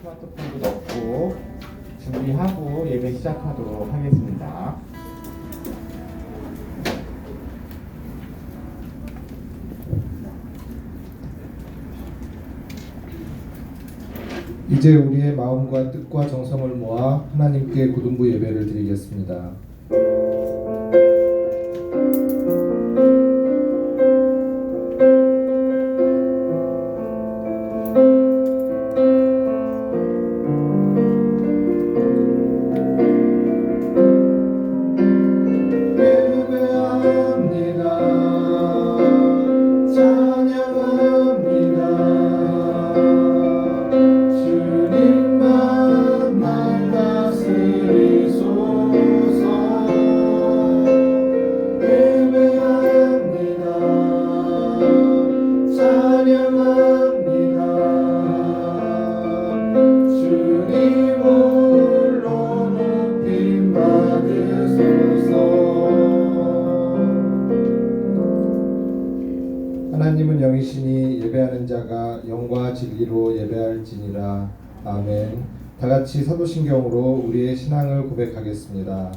스마트폰도 넣고 준비하고 예배 시작하도록 하겠습니다. 이제 우리의 마음과 뜻과 정성을 모아 하나님께 고등부 예배를 드리겠습니다. 하나님은 영이시니 예배하는 자가 영과 진리로 예배할지니라. 아멘. 다같이 사도신경으로 우리의 신앙을 고백하겠습니다.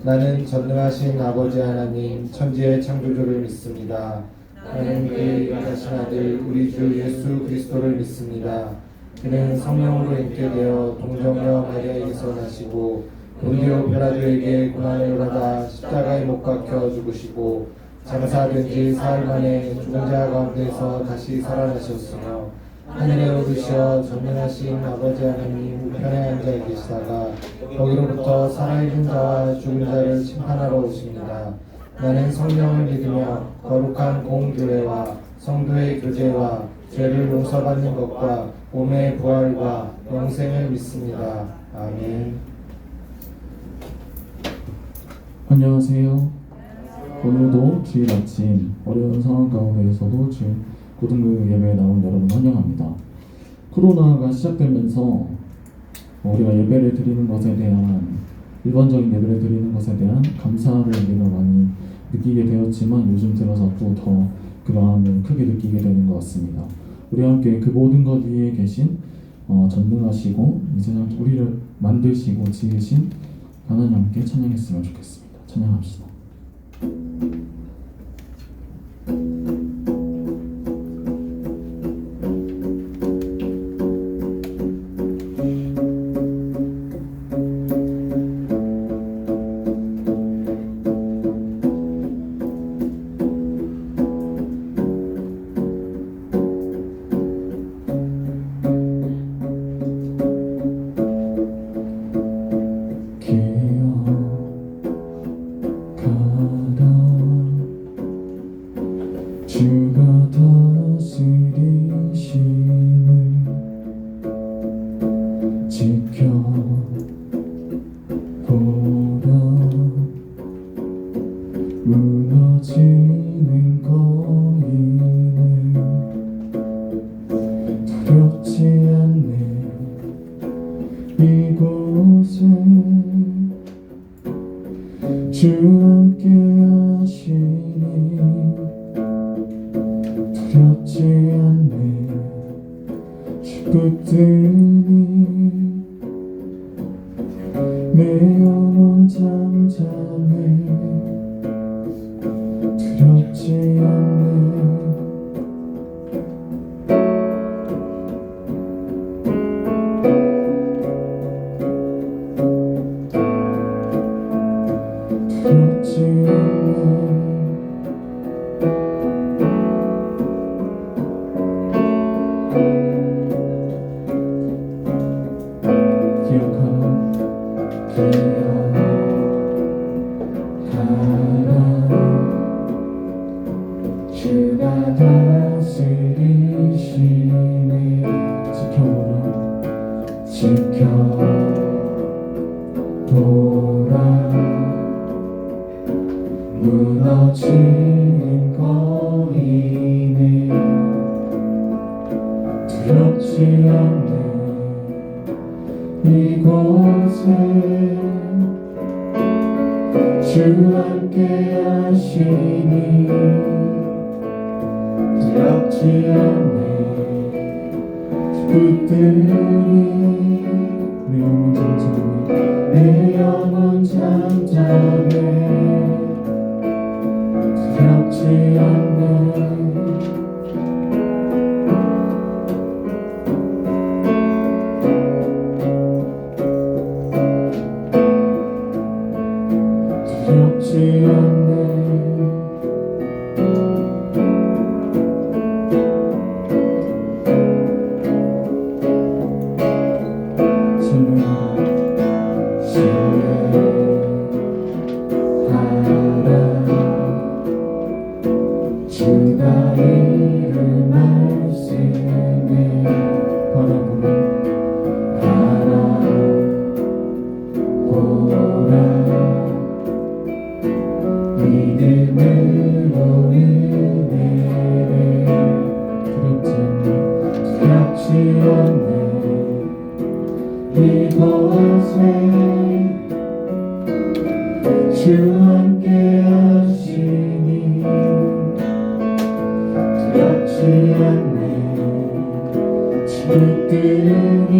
나는 전능하신 아버지 하나님 천지의 창조주를 믿습니다. 나는 그의 유일하신 아들 우리 주 예수 그리스도를 믿습니다. 그는 성령으로 잉태되어 동정녀 마리아에게서 나시고 본디오 빌라도에게 고난을 받아 십자가에 못 박혀 죽으시고 장사된 지 사흘 만에 죽은 자 가운데서 다시 살아나셨으며 하늘에 오르시어 전능하신 아버지 하나님 우편에 앉아 계시다가 거기로부터 살아있는 자와 죽은 자를 심판하러 오십니다. 나는 성령을 믿으며 거룩한 공교회와 성도의 교제와 죄를 용서받는 것과 몸의 부활과 영생을 믿습니다. 아멘. 안녕하세요. 오늘도 주일 아침 어려운 상황 가운데에서도 지금 고등부 예배에 나온 여러분 환영합니다. 코로나가 시작되면서 우리가 예배를 드리는 것에 대한 일반적인 예배를 드리는 것에 대한 감사를 우리가 많이 느끼게 되었지만 요즘 들어서 또 더 그 마음을 크게 느끼게 되는 것 같습니다. 우리 함께 그 모든 것 위에 계신 전능하시고 이 세상 우리를 만드시고 지으신 하나님께 찬양했으면 좋겠습니다. 찬양합시다. 주가 다스리심을 지켜보라. 무너지는 거인을 두렵지 않네. 이곳에 주 함께 하시니 두렵지 않네. 죽었더니 내 영혼 잠잠해. 두렵지 않네. 두렵지 않네. 주가 다스리시니 지켜보라. 무너지는 거인을 두렵지 않네. 이곳에 주 함께 하시니 두렵지 않네. 그때니 내 영혼 잠잠해 내 영혼 잠잠해 두렵지 않네 두렵지 않네 주가 이를 말씀에 바라보라 믿음으로 은혜를 두렵지 않네 이곳에 주 함께 하시니 두렵지 않네 주 뜨니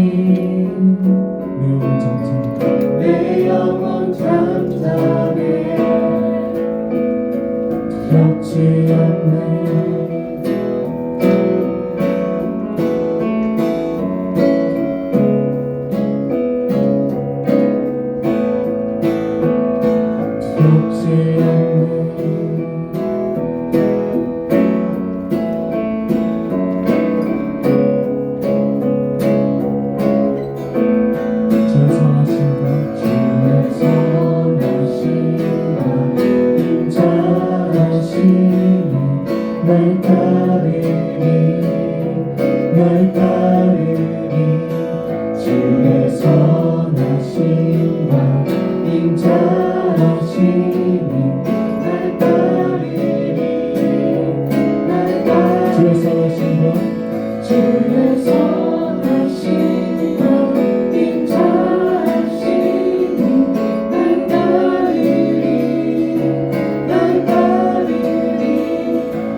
내 영혼 잠잠해 두렵지 않네 두렵지 않네 주의 선하심과 주의 선하심과 인자하심이 날 따르니 날 따르니 주의 선하심과 인자하심이 날 따르니 날 따르니 주의 선하심과 주의 선하심과 인자하심이 날 따르니 날 따르니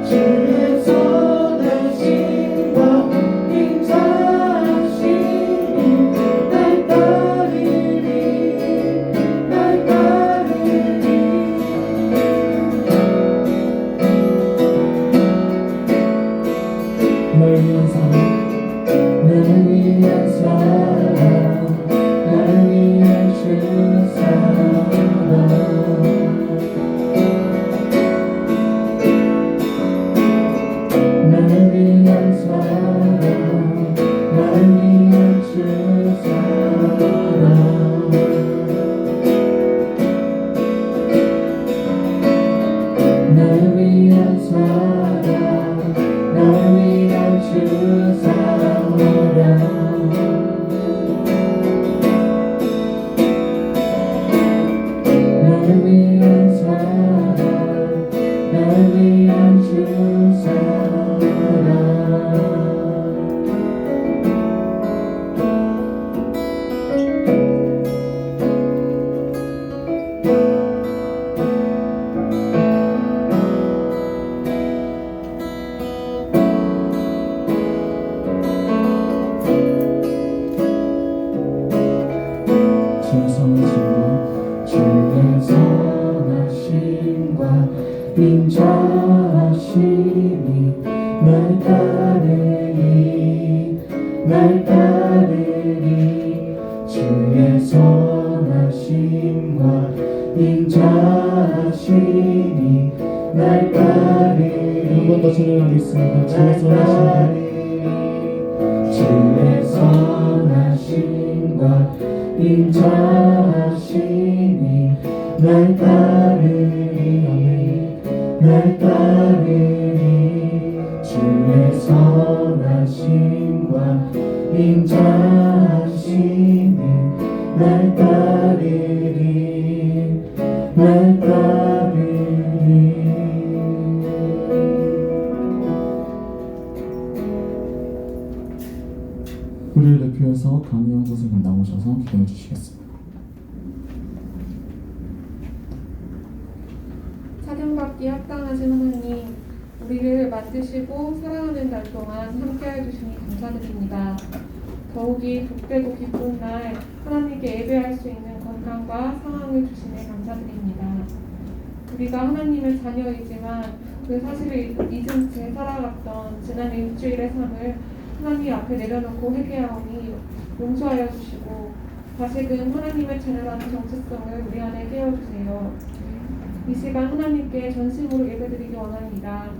주의 선하심과 인자하심이 날 따르니 날 따르니 날 위한 사랑 날 위한 사랑 날 위한 주 사랑 날 위한 사랑 날 위한 주 사랑 날 위한 사랑 날 위한 주 사랑 날 위한 사랑 날 위한 주 사랑 주의 선하심과 인자하심이 날 따르니 날 따르니 주의 선하심과 인자하심이 날 따르니 한 번 더 찬양하겠습니다. 주의 선하심과 주의 선하심과 인자하심이 날 따르니 날 따르니 주의 선하심과 인자하심이 날 따르니 날 따르니 우리를 대표해서 강희영 선생님 나오셔서 기도해 주시겠습니다. 찬양받기 합당하신 하나님, 우리를 만드시고 사랑하는 날 동안 함께해 주시니 감사드립니다. 더욱이 복되고 기쁜 날 하나님께 예배할 수 있는 건강과 상황을 주시네 감사드립니다. 우리가 하나님의 자녀이지만 그 사실을 잊은 채 살아갔던 지난 일주일의 삶을 하나님 앞에 내려놓고 회개하오니 용서하여 주시고 다시금 하나님의 자녀라는 정체성을 우리 안에 깨워주세요. 이 시간 하나님께 전심으로 예배드리기 원합니다.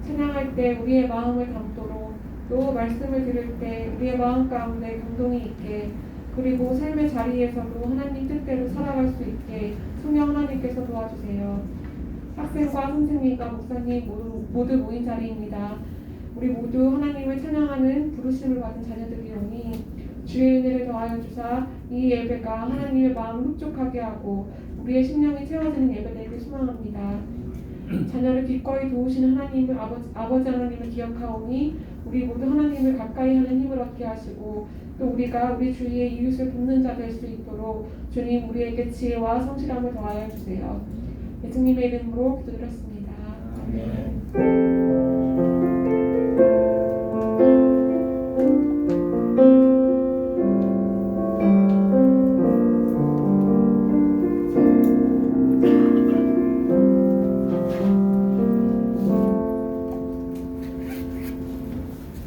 찬양할 때 우리의 마음을 담도록, 또 말씀을 들을 때 우리의 마음 가운데 감동이 있게, 그리고 삶의 자리에서도 하나님 뜻대로 살아갈 수 있게 성령 하나님께서 도와주세요. 학생과 선생님과 목사님 모두 모인 자리입니다. 우리 모두 하나님을 찬양하는 부르심을 받은 자녀들이오니 주의 은혜를 더하여 주사 이 예배가 하나님의 마음을 흡족하게 하고 우리의 심령이 채워지는 예배 되길 소망합니다. 자녀를 기꺼이 도우시는 하나님을 아버지 하나님을 기억하오니 우리 모두 하나님을 가까이 하는 힘을 얻게 하시고 또 우리가 우리 주위의 이웃을 돕는 자 될 수 있도록 주님 우리에게 지혜와 성실함을 더하여 주세요. 예수님의 이름으로 기도드렸습니다. 아멘.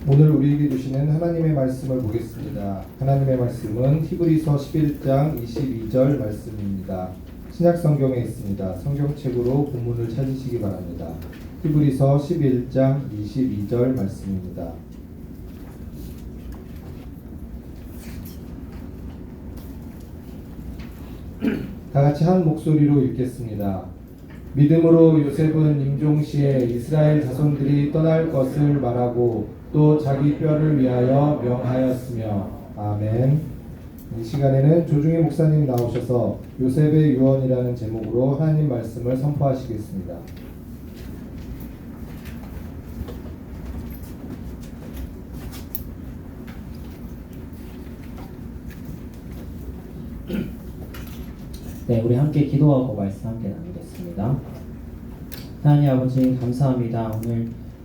오늘 우리에게 주시는 하나님의 말씀을 보겠습니다. 하나님의 말씀은 히브리서 11장 22절 말씀입니다. 신약 성경에 있습니다. 성경책으로 본문을 찾으시기 바랍니다. 히브리서 11장 22절 말씀입니다. 다 같이 한 목소리로 읽겠습니다. 믿음으로 요셉은 임종시에 이스라엘 자손들이 떠날 것을 말하고 또 자기 뼈를 위하여 명하였으며. 아멘. 이 시간에는 조중희 목사님 나오셔서 요셉의 유언이라는 제목으로 하나님 말씀을 선포하시겠습니다. 네, 우리 함께 기도하고 말씀 함께 나누겠습니다. 하나님 아버지 감사합니다.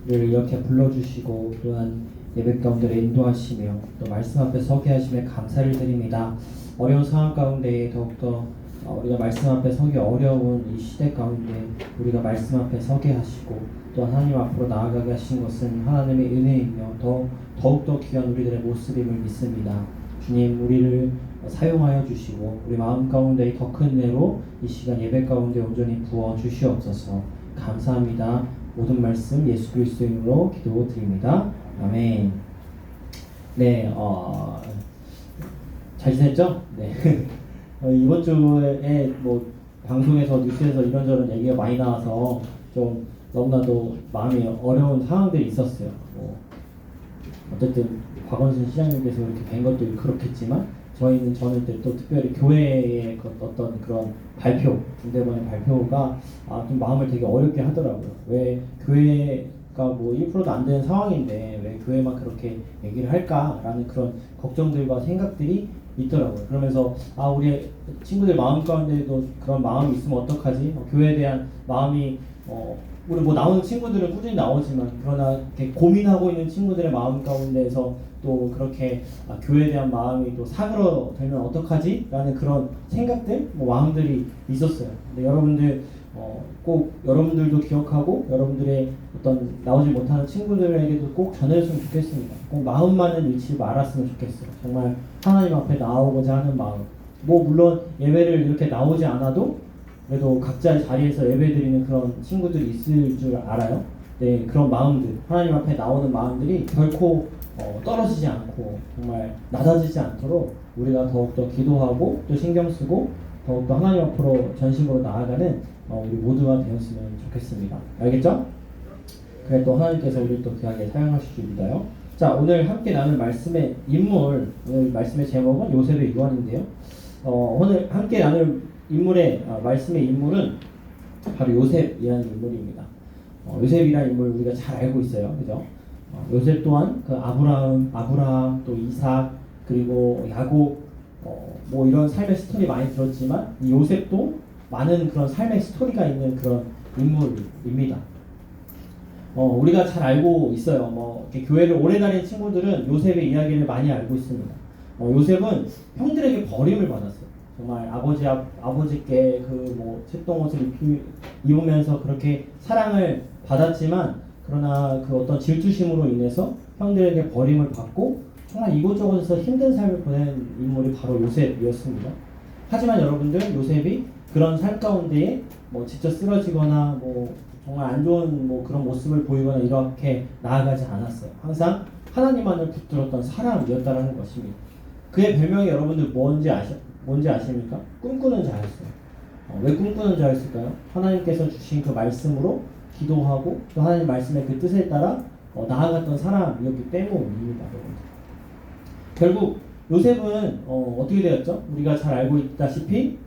오늘을 이렇게 불러주시고 또한 예배 가운데 인도하시며 또 말씀 앞에 서게 하심에 감사를 드립니다. 어려운 상황 가운데 더욱더 우리가 말씀 앞에 서기 어려운 이 시대 가운데 우리가 말씀 앞에 서게 하시고 또 하나님 앞으로 나아가게 하신 것은 하나님의 은혜이며 더욱더 귀한 우리들의 모습임을 믿습니다. 주님 우리를 사용하여 주시고 우리 마음 가운데 더 큰 은혜로 이 시간 예배 가운데 온전히 부어 주시옵소서. 감사합니다. 모든 말씀 예수 그리스도 이름으로 기도드립니다. 아멘. 네, 잘 지냈죠? 네. 이번 주에 뭐 방송에서 뉴스에서 이런저런 얘기가 많이 나와서 좀 너무나도 마음이 어려운 상황들이 있었어요. 뭐 어쨌든 곽원순 시장님께서 이렇게 뵌 것도 그렇겠지만 저는 또 특별히 교회의 어떤 그런 발표, 중대본의 발표가 좀 마음을 되게 어렵게 하더라고요. 왜 교회가 뭐 1%도 안 되는 상황인데 왜 교회만 그렇게 얘기를 할까라는 그런 걱정들과 생각들이 있더라고요. 그러면서 우리 친구들 마음 가운데도 그런 마음이 있으면 어떡하지? 교회에 대한 마음이 우리 뭐 나오는 친구들은 꾸준히 나오지만 그러나 이렇게 고민하고 있는 친구들의 마음 가운데에서 또 그렇게 교회에 대한 마음이 또 사그러들면 어떡하지? 라는 그런 생각들, 마음들이 있었어요. 근데 여러분들 꼭 여러분들도 기억하고 여러분들의 어떤 나오지 못하는 친구들에게도 꼭 전해줬으면 좋겠습니다. 꼭 마음만은 잃지 말았으면 좋겠어요. 정말 하나님 앞에 나오고자 하는 마음. 뭐 물론 예배를 이렇게 나오지 않아도 그래도 각자의 자리에서 예배드리는 그런 친구들이 있을 줄 알아요. 네, 그런 마음들, 하나님 앞에 나오는 마음들이 결코 떨어지지 않고 정말 낮아지지 않도록 우리가 더욱더 기도하고 또 신경 쓰고 더욱더 하나님 앞으로 전심으로 나아가는 우리 모두가 되었으면 좋겠습니다. 알겠죠? 그래 또 하나님께서 우리를 또 귀하게 사용하실 줄 믿어요. 자, 오늘 함께 나눌 말씀의 인물, 오늘 말씀의 제목은 요셉의 유언인데요. 오늘 함께 나눌 인물의 말씀의 인물은 바로 요셉이라는 인물입니다. 요셉이라는 인물 우리가 잘 알고 있어요, 그죠? 요셉 또한 그 아브라함, 또 이삭, 그리고 야곱, 뭐 이런 삶의 스토리 많이 들었지만 이 요셉도 많은 그런 삶의 스토리가 있는 그런 인물입니다. 우리가 잘 알고 있어요. 뭐 이렇게 교회를 오래 다닌 친구들은 요셉의 이야기를 많이 알고 있습니다. 요셉은 형들에게 버림을 받았어요. 정말 아버지께 그 뭐 쇳덩옷을 입으면서 그렇게 사랑을 받았지만 그러나 그 어떤 질투심으로 인해서 형들에게 버림을 받고 정말 이곳저곳에서 힘든 삶을 보낸 인물이 바로 요셉이었습니다. 하지만 여러분들 요셉이 그런 삶 가운데에 뭐 직접 쓰러지거나 뭐 정말 안 좋은 뭐 그런 모습을 보이거나 이렇게 나아가지 않았어요. 항상 하나님만을 붙들었던 사람이었다라는 것입니다. 그의 별명이 여러분들 뭔지 아십니까? 꿈꾸는 자였어요. 왜 꿈꾸는 자였을까요? 하나님께서 주신 그 말씀으로 기도하고 또 하나님 말씀의 그 뜻에 따라 나아갔던 사람이었기 때문입니다. 결국 요셉은 어떻게 되었죠? 우리가 잘 알고 있다시피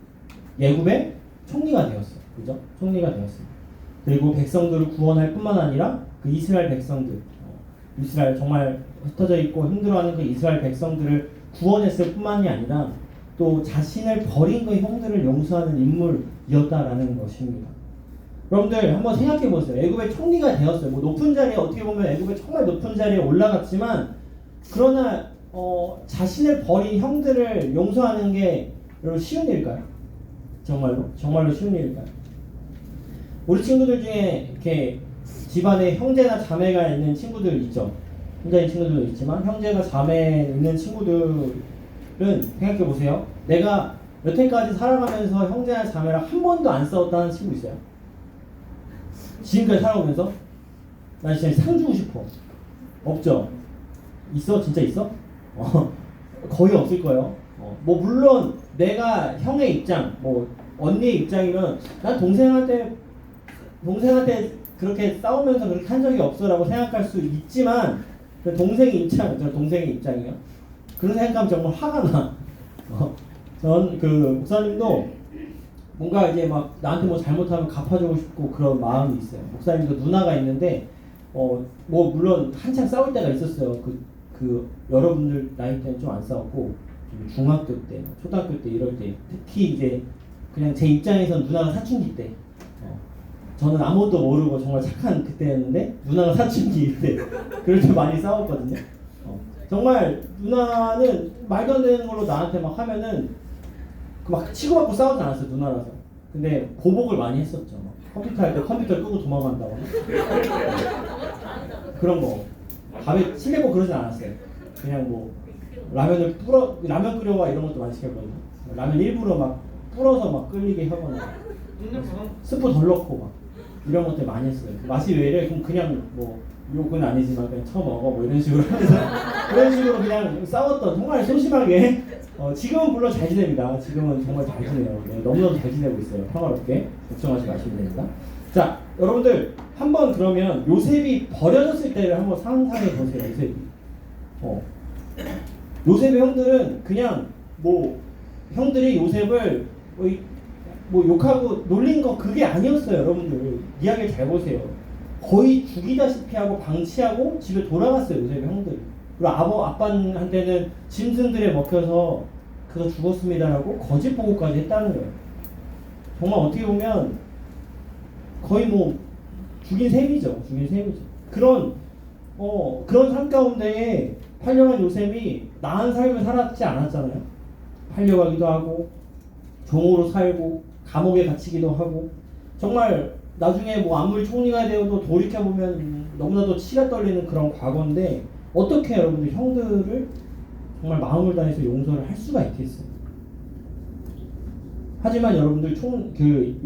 예굽의 총리가 되었어요. 그죠? 총리가 되었습니다. 그리고 백성들을 구원할 뿐만 아니라 그 이스라엘 백성들, 이스라엘 정말 흩어져 있고 힘들어하는 그 이스라엘 백성들을 구원했을 뿐만이 아니라 또 자신을 버린 그 형들을 용서하는 인물이었다라는 것입니다. 여러분들 한번 생각해 보세요. 애굽의 총리가 되었어요. 뭐 높은 자리에 어떻게 보면 애굽의 정말 높은 자리에 올라갔지만 그러나 자신을 버린 형들을 용서하는 게 여러분 쉬운 일일까요? 정말로 쉬운 일일까요? 우리 친구들 중에 이렇게 집안에 형제나 자매가 있는 친구들 있죠. 혼자 있는 친구들도 있지만 형제가 자매 있는 친구들은 생각해 보세요. 내가 여태까지 살아가면서 형제나 자매랑 한 번도 안 싸웠다는 친구 있어요? 지금까지 살아오면서 나 진짜 상 주고 싶어. 없죠? 있어? 진짜 있어? 거의 없을 거예요. 뭐 물론 내가 형의 입장, 뭐 언니의 입장이면 난 동생한테 그렇게 싸우면서 그렇게 한 적이 없어라고 생각할 수 있지만 그 동생의 입장이에요. 그런 생각하면 정말 화가 나. 전 그 목사님도 뭔가 이제 막 나한테 뭐 잘못하면 갚아주고 싶고 그런 마음이 있어요. 목사님도 누나가 있는데 뭐 물론 한창 싸울 때가 있었어요. 그 여러분들 나이 때는 좀 안 싸웠고 중학교 때, 초등학교 때 이럴 때 특히 이제 그냥 제 입장에선 누나가 사춘기 때 저는 아무것도 모르고 정말 착한 그때였는데 누나가 사춘기 때 그럴 때 많이 싸웠거든요. 정말 누나는 말도 안 되는 걸로 나한테 막 하면은 막 치고받고 싸우지 않았어요. 누나라서. 근데 보복을 많이 했었죠. 막 컴퓨터 할 때 컴퓨터 끄고 도망간다거나 그런 거. 밥에 치대고 그러진 않았어요. 그냥 뭐 라면 끓여와 이런 것도 많이 시켰거든요. 라면 일부러 막 불어서 막 끓이게 하거나 스프 덜 넣고 막 이런 것들 많이 했어요. 맛이 왜 이래? 그럼 그냥 뭐 욕은 아니지만 그냥 처먹어 뭐 이런 식으로 하면서 그런 식으로 그냥 싸웠던 정말 소심하게 지금은 물론 잘 지냅니다. 지금은 정말 잘 지내요. 네, 너무너무 잘 지내고 있어요. 평화롭게 걱정하지 마시면 됩니다. 자, 여러분들 한번 그러면 요셉이 버려졌을 때를 한번 상상해 보세요. 요셉의 형들은 그냥 뭐 형들이 요셉을 뭐 욕하고 놀린 거 그게 아니었어요. 여러분들 이야기를 잘 보세요. 거의 죽이다시피 하고 방치하고 집에 돌아갔어요. 요셉의 형들. 그리고 아빠한테는 짐승들에 먹혀서 그가 죽었습니다라고 거짓 보고까지 했다는 거예요. 정말 어떻게 보면 거의 뭐 죽인 셈이죠. 그런 삶 가운데에 팔려간 요셉이 나은 삶을 살았지 않았잖아요. 팔려가기도 하고 종으로 살고 감옥에 갇히기도 하고 정말 나중에 뭐 아무리 총리가 되어도 돌이켜보면 너무나도 치가 떨리는 그런 과거인데 어떻게 여러분들 형들을 정말 마음을 다해서 용서를 할 수가 있겠어요. 하지만 여러분들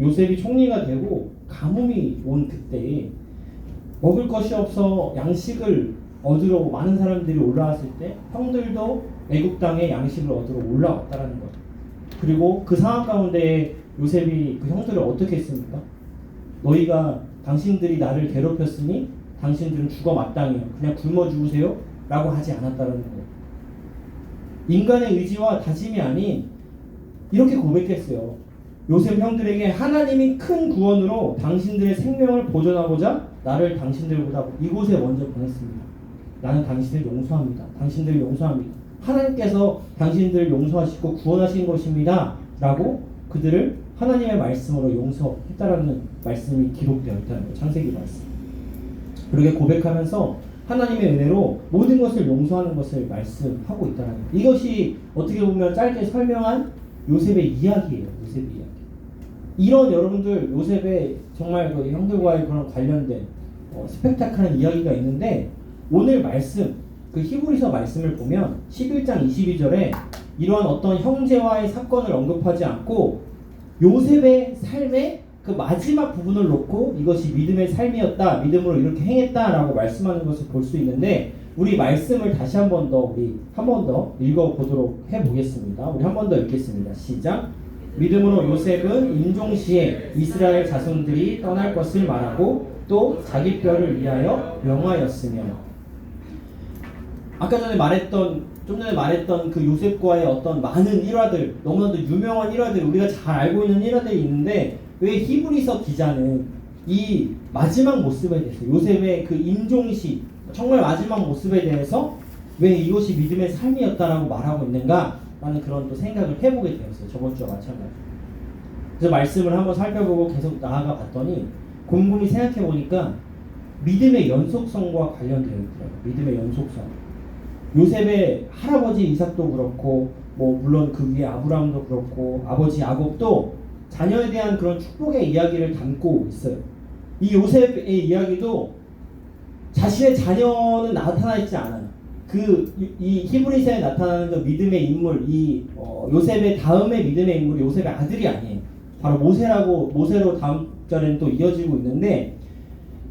요셉이 총리가 되고 가뭄이 온 그때에 먹을 것이 없어 양식을 얻으러 많은 사람들이 올라왔을 때 형들도 애국 땅에 양식을 얻으러 올라왔다라는 거예요. 그리고 그 상황 가운데 요셉이 그 형들을 어떻게 했습니까? 너희가 당신들이 나를 괴롭혔으니 당신들은 죽어 마땅해요. 그냥 굶어 죽으세요. 라고 하지 않았다는 거예요. 인간의 의지와 다짐이 아닌 이렇게 고백했어요. 요셉 형들에게 하나님이 큰 구원으로 당신들의 생명을 보존하고자 나를 당신들보다 이곳에 먼저 보냈습니다. 나는 당신을 용서합니다. 당신들을 용서합니다. 하나님께서 당신들을 용서하시고 구원하신 것입니다. 라고 그들을 하나님의 말씀으로 용서했다라는 말씀이 기록되어 있다는 거예요. 창세기 말씀. 그렇게 고백하면서 하나님의 은혜로 모든 것을 용서하는 것을 말씀하고 있다는 거예요. 이것이 어떻게 보면 짧게 설명한 요셉의 이야기예요. 요셉의 이야기. 이런 여러분들 요셉의 정말 그 형들과의 그런 관련된 스펙타클한 이야기가 있는데 오늘 말씀 그 히브리서 말씀을 보면 11장 22절에 이러한 어떤 형제와의 사건을 언급하지 않고 요셉의 삶의 그 마지막 부분을 놓고 이것이 믿음의 삶이었다, 믿음으로 이렇게 행했다라고 말씀하는 것을 볼 수 있는데 우리 말씀을 다시 한 번 더 읽어보도록 해보겠습니다. 우리 한 번 더 읽겠습니다. 시작. 믿음으로 요셉은 임종시에 이스라엘 자손들이 떠날 것을 말하고 또 자기 뼈를 위하여 명하였으며 아까 전에 좀 전에 말했던 그 요셉과의 어떤 많은 일화들, 너무나도 유명한 일화들, 우리가 잘 알고 있는 일화들이 있는데 왜 히브리서 기자는 이 마지막 모습에 대해서 요셉의 그 임종시 정말 마지막 모습에 대해서 왜 이것이 믿음의 삶이었다라고 말하고 있는가 라는 그런 또 생각을 해보게 되었어요. 저번 주와 마찬가지로. 그래서 말씀을 한번 살펴보고 계속 나아가 봤더니 곰곰이 생각해 보니까 믿음의 연속성과 관련되어 있더라고요. 믿음의 연속성. 요셉의 할아버지 이삭도 그렇고 물론 그 위에 아브라함도 그렇고 아버지 야곱도 자녀에 대한 그런 축복의 이야기를 담고 있어요. 이 요셉의 이야기도 자신의 자녀는 나타나 있지 않아요. 이 히브리서에 나타나는 그 믿음의 인물, 요셉의 다음의 믿음의 인물이 요셉의 아들이 아니에요. 바로 모세로 다음 절에는 또 이어지고 있는데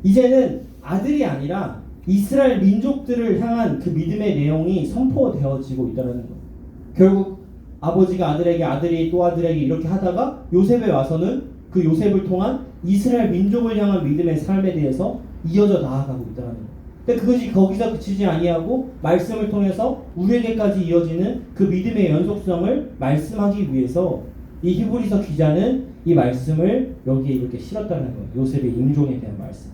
이제는 아들이 아니라 이스라엘 민족들을 향한 그 믿음의 내용이 선포되어지고 있다는 거예요. 결국 아버지가 아들에게, 아들이 또 아들에게 이렇게 하다가 요셉에 와서는 그 요셉을 통한 이스라엘 민족을 향한 믿음의 삶에 대해서 이어져 나아가고 있다는 거예요. 근데 그것이 거기서 그치지 아니하고 말씀을 통해서 우리에게까지 이어지는 그 믿음의 연속성을 말씀하기 위해서 이 히브리서 기자는 이 말씀을 여기에 이렇게 실었다는 거예요. 요셉의 임종에 대한 말씀.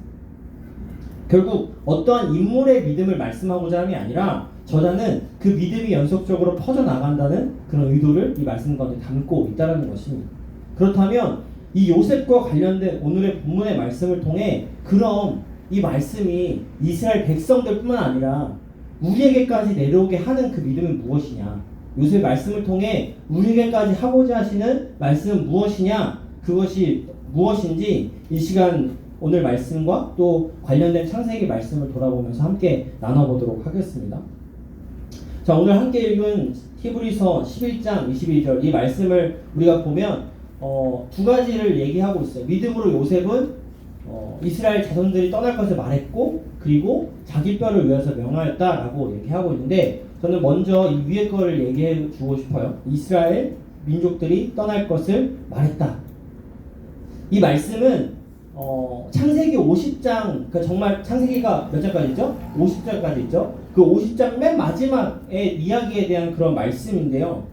결국 어떠한 인물의 믿음을 말씀하고자 함이 아니라 저자는 그 믿음이 연속적으로 퍼져나간다는 그런 의도를 이 말씀 가운데 담고 있다는 것입니다. 그렇다면 이 요셉과 관련된 오늘의 본문의 말씀을 통해 그럼 이 말씀이 이스라엘 백성들뿐만 아니라 우리에게까지 내려오게 하는 그 믿음은 무엇이냐? 요셉의 말씀을 통해 우리에게까지 하고자 하시는 말씀은 무엇이냐? 그것이 무엇인지 이 시간 오늘 말씀과 또 관련된 창세기 말씀을 돌아보면서 함께 나눠보도록 하겠습니다. 자, 오늘 함께 읽은 히브리서 11장 22절 이 말씀을 우리가 보면 두 가지를 얘기하고 있어요. 믿음으로 요셉은 이스라엘 자손들이 떠날 것을 말했고 그리고 자기 뼈를 위해서 명하였다라고 얘기하고 있는데 저는 먼저 이 위에 거를 얘기해 주고 싶어요. 이스라엘 민족들이 떠날 것을 말했다. 이 말씀은 창세기 50장, 그러니까 정말 창세기가 몇 장까지죠? 50장까지 있죠? 그 50장 맨 마지막의 이야기에 대한 그런 말씀인데요.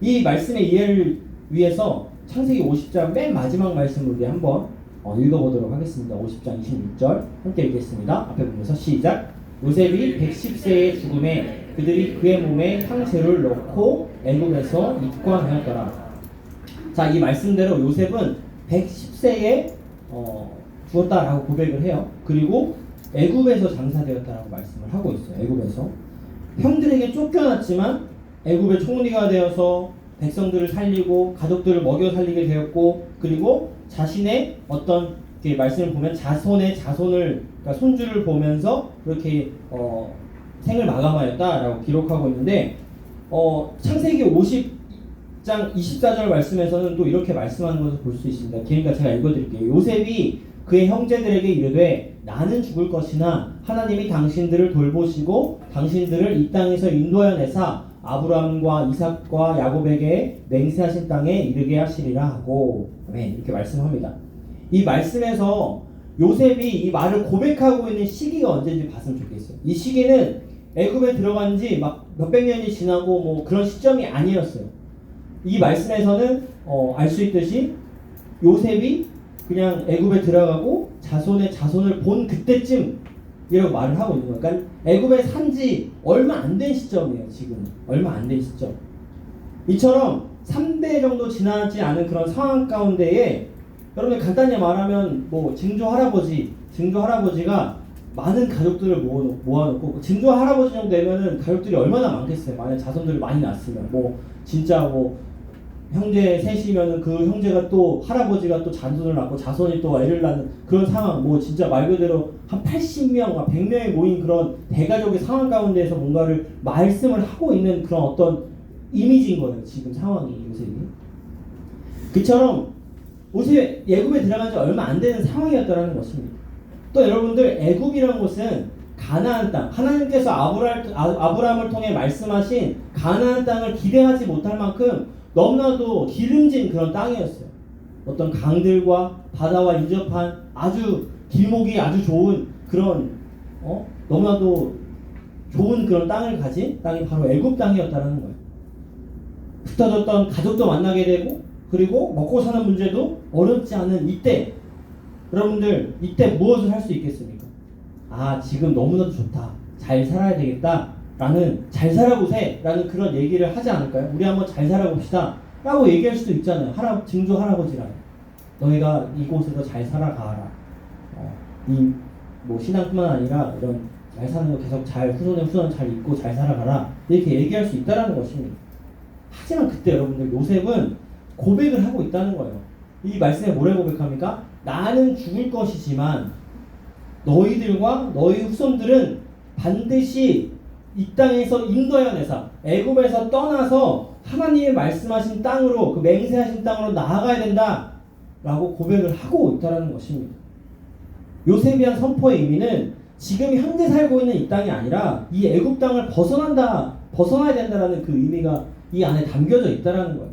이 말씀의 이해를 위해서 창세기 50장 맨 마지막 말씀을 우리 한번 읽어보도록 하겠습니다. 50장 26절 함께 읽겠습니다. 앞에 보면서 시작. 요셉이 110세의 죽음에 그들이 그의 몸에 향재를 넣고 애굽에서 입관하였더라. 자, 이 말씀대로 요셉은 110세에 죽었다라고 고백을 해요. 그리고 애굽에서 장사되었다라고 말씀을 하고 있어요. 애굽에서 형들에게 쫓겨났지만 애굽의 총리가 되어서 백성들을 살리고 가족들을 먹여 살리게 되었고 그리고 자신의 어떤 말씀을 보면 자손의 자손을 그러니까 손주를 보면서 그렇게 생을 마감하였다라고 기록하고 있는데 창세기 50장 24절 말씀에서는 또 이렇게 말씀하는 것을 볼 수 있습니다. 그러니까 제가 읽어드릴게요. 요셉이 그의 형제들에게 이르되 나는 죽을 것이나 하나님이 당신들을 돌보시고 당신들을 이 땅에서 인도하여 내사 아브라함과 이삭과 야곱에게 맹세하신 땅에 이르게 하시리라 하고 이렇게 말씀합니다. 이 말씀에서 요셉이 이 말을 고백하고 있는 시기가 언제인지 봤으면 좋겠어요. 이 시기는 애굽에 들어간 지 막 몇백 년이 지나고 그런 시점이 아니었어요. 이 말씀에서는 알 수 있듯이 요셉이 그냥 애굽에 들어가고 자손의 자손을 본 그때쯤 이라고 말을 하고 있는 거예요. 그러니까 애굽에 산지 얼마 안 된 시점이에요. 지금 얼마 안 된 시점. 이처럼 3대 정도 지나지 않은 그런 상황 가운데에 여러분 간단히 말하면 증조 할아버지가 많은 가족들을 모아놓고 증조 할아버지 정도 되면은 가족들이 얼마나 많겠어요. 만약 자손들을 많이 낳았으면 뭐 진짜 뭐 형제 셋이면은 그 형제가 또 할아버지가 또 자손을 낳고 자손이 또 애를 낳는 그런 상황, 뭐 진짜 말 그대로 한 80명, 100명이 모인 그런 대가족의 상황 가운데에서 뭔가를 말씀을 하고 있는 그런 어떤 이미지인 거예요. 지금 상황이 요셉이. 그처럼 요셉 애굽에 들어간 지 얼마 안 되는 상황이었다는 것입니다. 또 여러분들 애굽이라는 곳은 가나안 땅, 하나님께서 아브라함을 통해 말씀하신 가나안 땅을 기대하지 못할 만큼 너무나도 기름진 그런 땅이었어요. 어떤 강들과 바다와 인접한 아주 길목이 아주 좋은 그런 너무나도 좋은 그런 땅을 가진 땅이 바로 애굽 땅이었다는 거예요. 흩어졌던 가족도 만나게 되고 그리고 먹고 사는 문제도 어렵지 않은 이때 여러분들 이때 무엇을 할 수 있겠습니까? 아 지금 너무나도 좋다. 잘 살아야 되겠다. 잘 살아보세 라는 그런 얘기를 하지 않을까요? 우리 한번 잘 살아봅시다 라고 얘기할 수도 있잖아요. 증조 할아버지랑 너희가 이곳에서 잘 살아가라. 이 뭐 신앙뿐만 아니라 이런 잘 사는 거 계속 잘 후손 잘 있고 잘 살아가라 이렇게 얘기할 수 있다는 것입니다. 하지만 그때 여러분들 요셉은 고백을 하고 있다는 거예요. 이 말씀에 뭐라고 고백합니까? 나는 죽을 것이지만 너희들과 너희 후손들은 반드시 이 땅에서 인도해내사 애굽에서 떠나서 하나님의 말씀하신 땅으로 그 맹세하신 땅으로 나아가야 된다 라고 고백을 하고 있다는 것입니다. 요셉이 한 선포의 의미는 지금 현재 살고 있는 이 땅이 아니라 이 애굽 땅을 벗어나야 된다라는 그 의미가 이 안에 담겨져 있다는 거예요.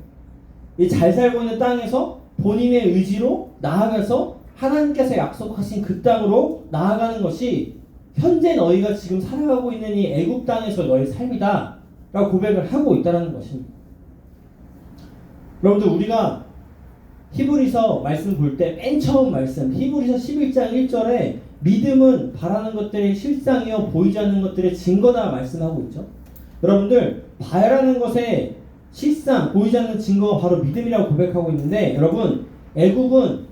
이 잘 살고 있는 땅에서 본인의 의지로 나아가서 하나님께서 약속하신 그 땅으로 나아가는 것이 현재 너희가 지금 살아가고 있는 이 애굽 땅에서 너의 삶이다 라고 고백을 하고 있다는 것입니다. 여러분들 우리가 히브리서 말씀 볼 때 맨 처음 말씀 히브리서 11장 1절에 믿음은 바라는 것들의 실상이요 보이지 않는 것들의 증거다 말씀하고 있죠. 여러분들 바라는 것의 실상 보이지 않는 증거가 바로 믿음이라고 고백하고 있는데 여러분 애굽은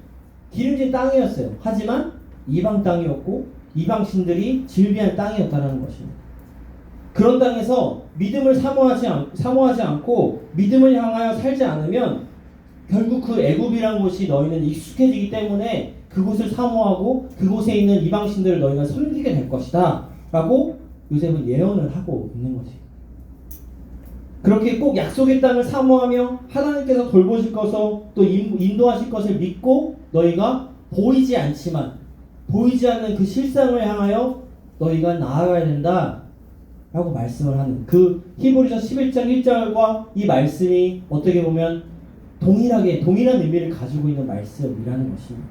기름진 땅이었어요. 하지만 이방 땅이었고 이방신들이 질비한 땅이었다는 것입니다. 그런 땅에서 믿음을 사모하지 않고 믿음을 향하여 살지 않으면 결국 그 애굽이란 곳이 너희는 익숙해지기 때문에 그곳을 사모하고 그곳에 있는 이방신들을 너희가 섬기게 될 것이다 라고 요셉은 예언을 하고 있는 거지. 그렇게 꼭 약속의 땅을 사모하며 하나님께서 돌보실 것을 또 인도하실 것을 믿고 너희가 보이지 않지만 보이지 않는 그 실상을 향하여 너희가 나아가야 된다 라고 말씀을 하는 그 히브리서 11장 1절과 이 말씀이 어떻게 보면 동일한 의미를 가지고 있는 말씀이라는 것입니다.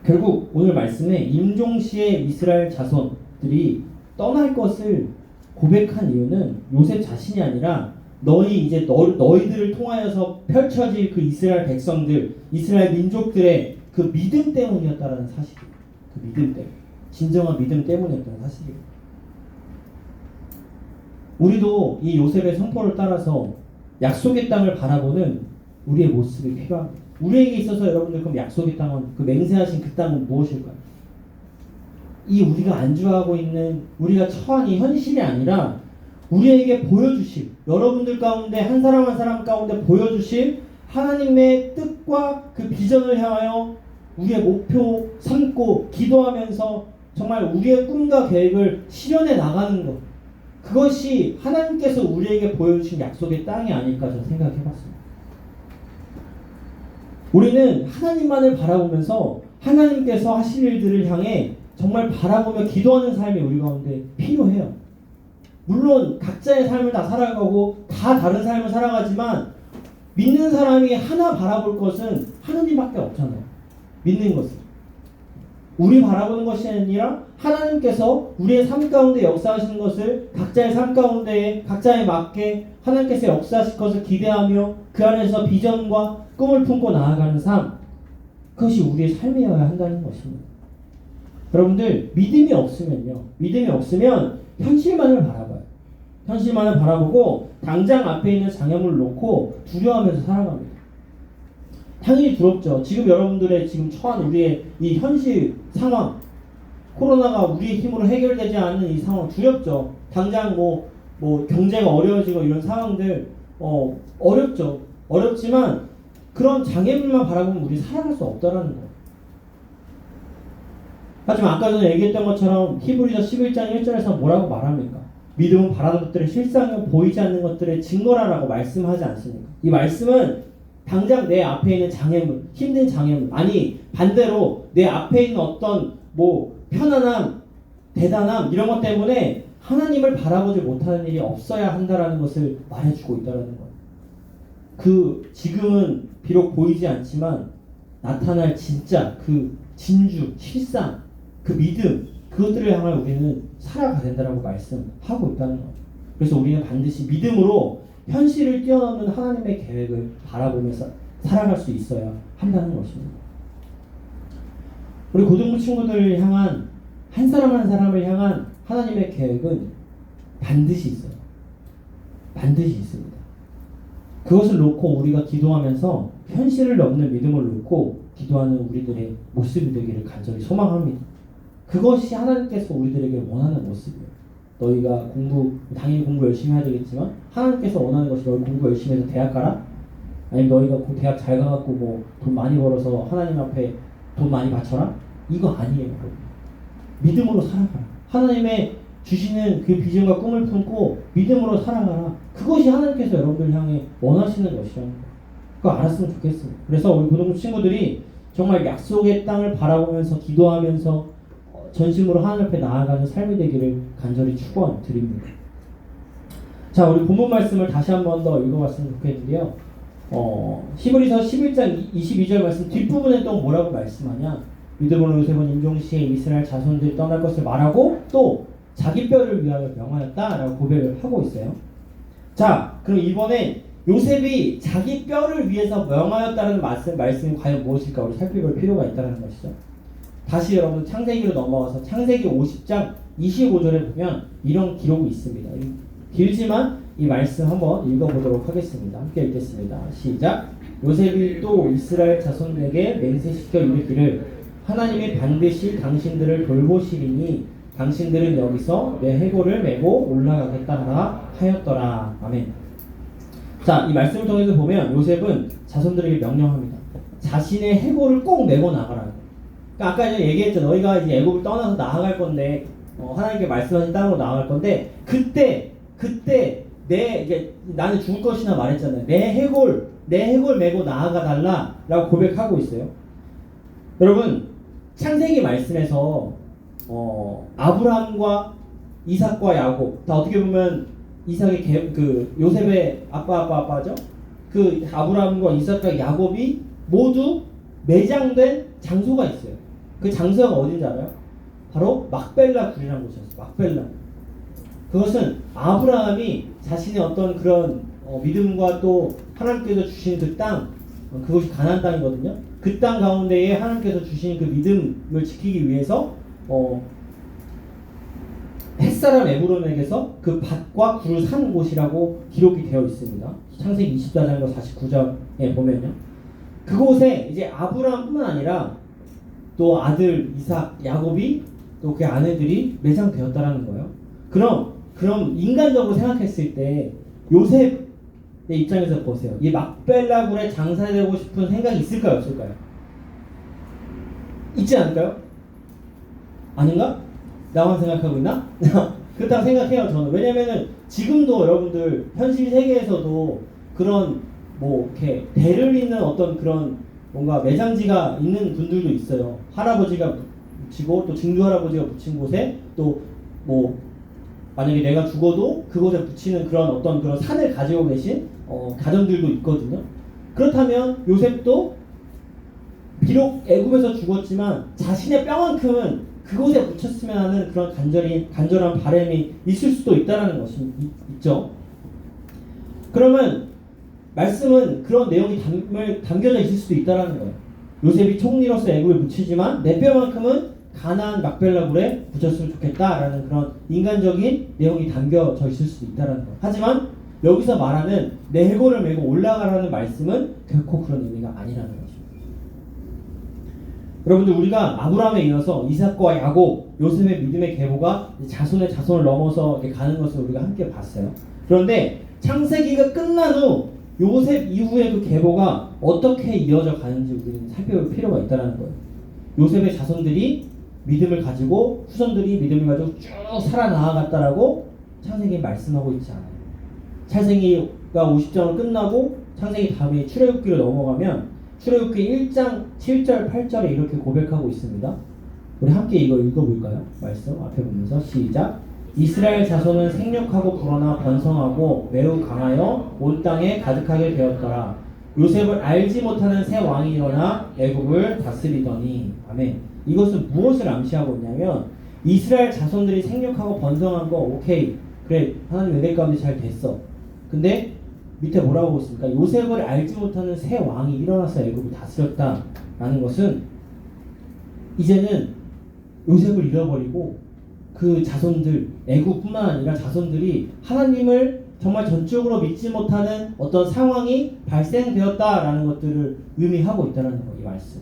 결국 오늘 말씀에 임종시의 이스라엘 자손들이 떠날 것을 고백한 이유는 요셉 자신이 아니라 너희들을 통하여서 펼쳐질 그 이스라엘 백성들, 이스라엘 민족들의 그 믿음 때문이었다라는 사실이에요. 그 믿음 때문에. 진정한 믿음 때문이었다는 사실이에요. 우리도 이 요셉의 선포를 따라서 약속의 땅을 바라보는 우리의 모습이 필요합니다. 우리에게 있어서 여러분들 그럼 약속의 땅은 그 맹세하신 그 땅은 무엇일까요? 이 우리가 안주하고 있는 우리가 처한 이 현실이 아니라 우리에게 보여주실 여러분들 가운데 한 사람 한 사람 가운데 보여주실 하나님의 뜻과 그 비전을 향하여 우리의 목표 삼고 기도하면서 정말 우리의 꿈과 계획을 실현해 나가는 것 그것이 하나님께서 우리에게 보여주신 약속의 땅이 아닐까 저는 생각해봤습니다. 우리는 하나님만을 바라보면서 하나님께서 하실 일들을 향해 정말 바라보며 기도하는 삶이 우리 가운데 필요해요. 물론 각자의 삶을 다 살아가고 다 다른 삶을 살아가지만 믿는 사람이 하나 바라볼 것은 하나님밖에 없잖아요. 믿는 것은. 우리 바라보는 것이 아니라 하나님께서 우리의 삶 가운데 역사하시는 것을 각자의 삶 가운데 각자에 맞게 하나님께서 역사하실 것을 기대하며 그 안에서 비전과 꿈을 품고 나아가는 삶 그것이 우리의 삶이어야 한다는 것입니다. 여러분들 믿음이 없으면 현실만을 바라봐요. 현실만을 바라보고 당장 앞에 있는 장애물을 놓고 두려워하면서 살아갑니다. 당연히 두렵죠. 지금 여러분들의 지금 처한 우리의 이 현실 상황 코로나가 우리의 힘으로 해결되지 않는 이 상황 두렵죠. 당장 뭐 경제가 어려워지고 이런 상황들 어렵죠. 어렵지만 그런 장애물만 바라보면 우리 살아갈 수 없다라는 거예요. 하지만 아까 전에 얘기했던 것처럼 히브리서 11장 1절에서 뭐라고 말합니까? 믿음은 바라는 것들의 실상은 보이지 않는 것들의 증거라라고 말씀하지 않습니까? 이 말씀은 당장 내 앞에 있는 장애물, 힘든 장애물, 아니 반대로 내 앞에 있는 어떤 편안함, 대단함 이런 것 때문에 하나님을 바라보지 못하는 일이 없어야 한다라는 것을 말해주고 있다는 거예요. 지금은 비록 보이지 않지만 나타날 진짜 그 진주, 실상, 그 믿음, 그것들을 향해 우리는 살아가야 된다라고 말씀하고 있다는 거예요. 그래서 우리는 반드시 믿음으로 현실을 뛰어넘는 하나님의 계획을 바라보면서 살아갈 수 있어야 한다는 것입니다. 우리 고등부 친구들을 향한 한 사람 한 사람을 향한 하나님의 계획은 반드시 있어요. 반드시 있습니다. 그것을 놓고 우리가 기도하면서 현실을 넘는 믿음을 놓고 기도하는 우리들의 모습이 되기를 간절히 소망합니다. 그것이 하나님께서 우리들에게 원하는 모습이에요. 너희가 당연히 공부 열심히 해야 되겠지만 하나님께서 원하는 것이 너희 공부 열심히 해서 대학 가라? 아니면 너희가 대학 잘 가갖고 돈 많이 벌어서 하나님 앞에 돈 많이 바쳐라? 이거 아니에요. 믿음으로 살아가라. 하나님의 주시는 그 비전과 꿈을 품고 믿음으로 살아가라. 그것이 하나님께서 여러분들 향해 원하시는 것이라는 거예요. 그거 알았으면 좋겠습니다. 그래서 우리 고등부 친구들이 정말 약속의 땅을 바라보면서 기도하면서 전심으로 하나님 앞에 나아가는 삶이 되기를 간절히 축원드립니다. 자, 우리 본문 말씀을 다시 한 번 더 읽어봤으면 좋겠는데요. 히브리서 11장 22절 말씀 뒷부분에 또 뭐라고 말씀하냐? 믿음으로 요셉은 임종시에 이스라엘 자손들이 떠날 것을 말하고 또 자기 뼈를 위하여 명하였다라고 고백을 하고 있어요. 자, 그럼 이번에 요셉이 자기 뼈를 위해서 명하였다는 말씀이 과연 무엇일까 우리 살펴볼 필요가 있다는 것이죠. 다시 여러분 창세기로 넘어가서 창세기 50장 25절에 보면 이런 기록이 있습니다. 길지만 이 말씀 한번 읽어보도록 하겠습니다. 함께 읽겠습니다. 시작. 요셉이 또 이스라엘 자손에게 맹세시켜 이르기를 하나님이 반드시 당신들을 돌보시리니 당신들은 여기서 내 해골을 메고 올라가겠다 하였더라. 아멘. 자, 이 말씀을 통해서 보면 요셉은 자손들에게 명령합니다. 자신의 해골을 꼭 메고 나가라. 그러니까 아까 이제 얘기했죠. 너희가 이제 애굽을 떠나서 나아갈 건데 하나님께 말씀하신 땅으로 나아갈 건데 그때 나는 죽을 것이나 말했잖아요. 내 해골 메고 나아가 달라라고 고백하고 있어요. 여러분 창세기 말씀에서 아브라함과 이삭과 야곱 다 어떻게 보면 이삭의 요셉의 아빠죠. 그 아브라함과 이삭과 야곱이 모두 매장된 장소가 있어요. 그 장소가 어딘지 알아요? 바로 막벨라 굴이라는 곳이었어요. 막벨라. 그것은 아브라함이 자신의 어떤 그런 믿음과 또 하나님께서 주신 그 땅, 그것이 가나안 땅이거든요. 그 땅 가운데에 하나님께서 주신 그 믿음을 지키기 위해서 햇사람 에브론에게서 그 밭과 굴을 산 곳이라고 기록이 되어 있습니다. 창세기 24장과 49장에 보면요. 그곳에 이제 아브라함뿐만 아니라 또 아들 이삭, 야곱이 또 그 아내들이 매장되었다라는 거예요. 그럼 인간적으로 생각했을 때 요셉의 입장에서 보세요. 이 막벨라 굴에 장사되고 싶은 생각이 있을까요, 없을까요? 있지 않을까요? 아닌가? 나만 생각하고 있나? 그렇다고 생각해요, 저는. 왜냐면은 지금도 여러분들 현실 세계에서도 그런 이렇게 대를 잇는 어떤 그런 뭔가 매장지가 있는 분들도 있어요. 할아버지가 붙이고 또 증조 할아버지가 붙인 곳에 또 만약에 내가 죽어도 그곳에 붙이는 그런 어떤 그런 산을 가지고 계신 가정들도 있거든요. 그렇다면 요셉도 비록 애굽에서 죽었지만 자신의 뼈만큼은 그곳에 붙였으면 하는 그런 간절한 바람이 있을 수도 있다는 것이 있죠. 그러면 말씀은 그런 내용이 담겨져 있을 수도 있다는 거예요. 요셉이 총리로서 애굽에 묻히지만 내 뼈만큼은 가나안 막벨라 굴에 붙였으면 좋겠다라는 그런 인간적인 내용이 담겨져 있을 수도 있다는 거예요. 하지만 여기서 말하는 내 해골을 메고 올라가라는 말씀은 결코 그런 의미가 아니라는 거죠. 여러분들 우리가 아브라함에 이어서 이삭과 야곱, 요셉의 믿음의 계보가 자손의 자손을 넘어서 이렇게 가는 것을 우리가 함께 봤어요. 그런데 창세기가 끝난 후 요셉 이후의 그 계보가 어떻게 이어져 가는지 우리는 살펴볼 필요가 있다는 거예요. 요셉의 자손들이 믿음을 가지고 후손들이 믿음을 가지고 쭉 살아나아갔다라고 창세기에 말씀하고 있지 않아요. 창세기가 50장을 끝나고 창세기 다음에 출애굽기로 넘어가면 출애굽기 1장 7절 8절에 이렇게 고백하고 있습니다. 우리 함께 이거 읽어볼까요? 말씀 앞에 보면서 시작. 이스라엘 자손은 생육하고 불어나 번성하고 매우 강하여 온 땅에 가득하게 되었더라. 요셉을 알지 못하는 새 왕이 일어나 애굽을 다스리더니. 아멘. 이것은 무엇을 암시하고 있냐면 이스라엘 자손들이 생육하고 번성한 거 오케이, 그래, 하나님 은혜 가운데 잘 됐어. 근데 밑에 뭐라고 하고 있습니까? 요셉을 알지 못하는 새 왕이 일어나서 애굽을 다스렸다라는 것은 이제는 요셉을 잃어버리고 그 자손들, 애굽뿐만 아니라 자손들이 하나님을 정말 전적으로 믿지 못하는 어떤 상황이 발생되었다라는 것들을 의미하고 있다는 거, 이 말씀.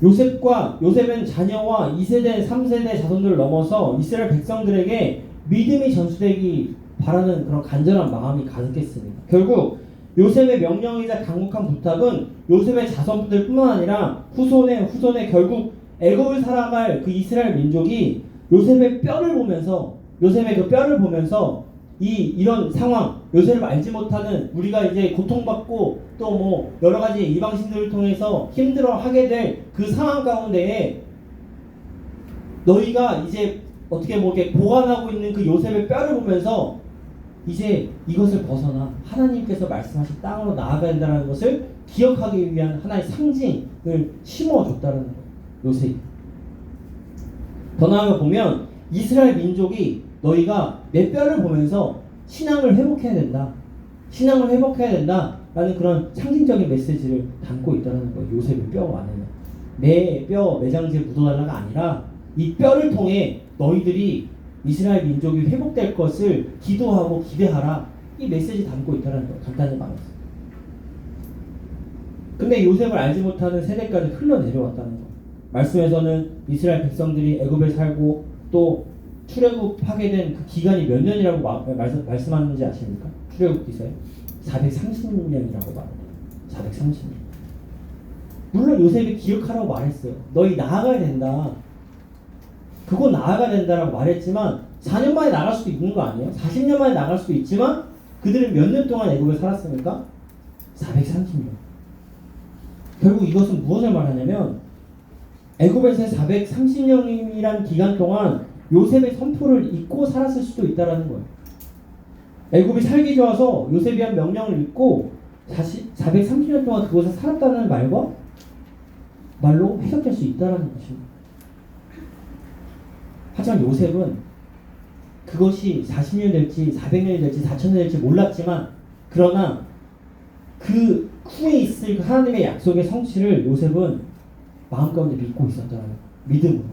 요셉은 자녀와 2세대, 3세대 자손들을 넘어서 이스라엘 백성들에게 믿음이 전수되기 바라는 그런 간절한 마음이 가득했습니다. 결국 요셉의 명령이자 강력한 부탁은 요셉의 자손들뿐만 아니라 후손의 결국 애굽을 살아갈 그 이스라엘 민족이 요셉의 뼈를 보면서 이런 상황, 요셉을 알지 못하는 우리가 이제 고통받고 또 뭐 여러 가지 이방신들을 통해서 힘들어하게 될 그 상황 가운데에 너희가 이제 어떻게 뭐 이렇게 보관하고 있는 그 요셉의 뼈를 보면서 이제 이것을 벗어나 하나님께서 말씀하신 땅으로 나아가야 된다는 것을 기억하기 위한 하나의 상징을 심어줬다는 거예요. 요셉이. 더 나아가 보면 이스라엘 민족이 너희가 내 뼈를 보면서 신앙을 회복해야 된다. 신앙을 회복해야 된다라는 그런 상징적인 메시지를 담고 있다는 거예요. 요셉의 뼈 안에는. 내 뼈 매장지에 묻어달라가 아니라 이 뼈를 통해 너희들이 이스라엘 민족이 회복될 것을 기도하고 기대하라. 이 메시지 담고 있다는 거예요. 간단히 말해서. 근데 요셉을 알지 못하는 세대까지 흘러내려왔다는 거예요. 말씀에서는 이스라엘 백성들이 애굽에 살고 또 출애굽하게 된 그 기간이 몇 년이라고 말씀하는지 아십니까? 출애굽기서에 430년이라고 말합니다. 430년. 물론 요셉이 기억하라고 말했어요. 너희 나아가야 된다. 그거 나아가야 된다라고 말했지만 4년 만에 나갈 수도 있는 거 아니에요? 40년 만에 나갈 수도 있지만 그들은 몇 년 동안 애굽에 살았습니까? 430년. 결국 이것은 무엇을 말하냐면 애굽에서의 430년이라는 기간 동안 요셉의 선포를 잊고 살았을 수도 있다는 거예요. 애굽이 살기 좋아서 요셉이 한 명령을 잊고 다시 430년 동안 그곳에 살았다는 말로 해석될 수 있다는 것입니다. 하지만 요셉은 그것이 40년 될지 400년이 될지 4000년이 될지 몰랐지만 그러나 그 후에 있을 하나님의 약속의 성취를 요셉은 마음 가운데 믿고 있었다는 거예요. 믿음으로.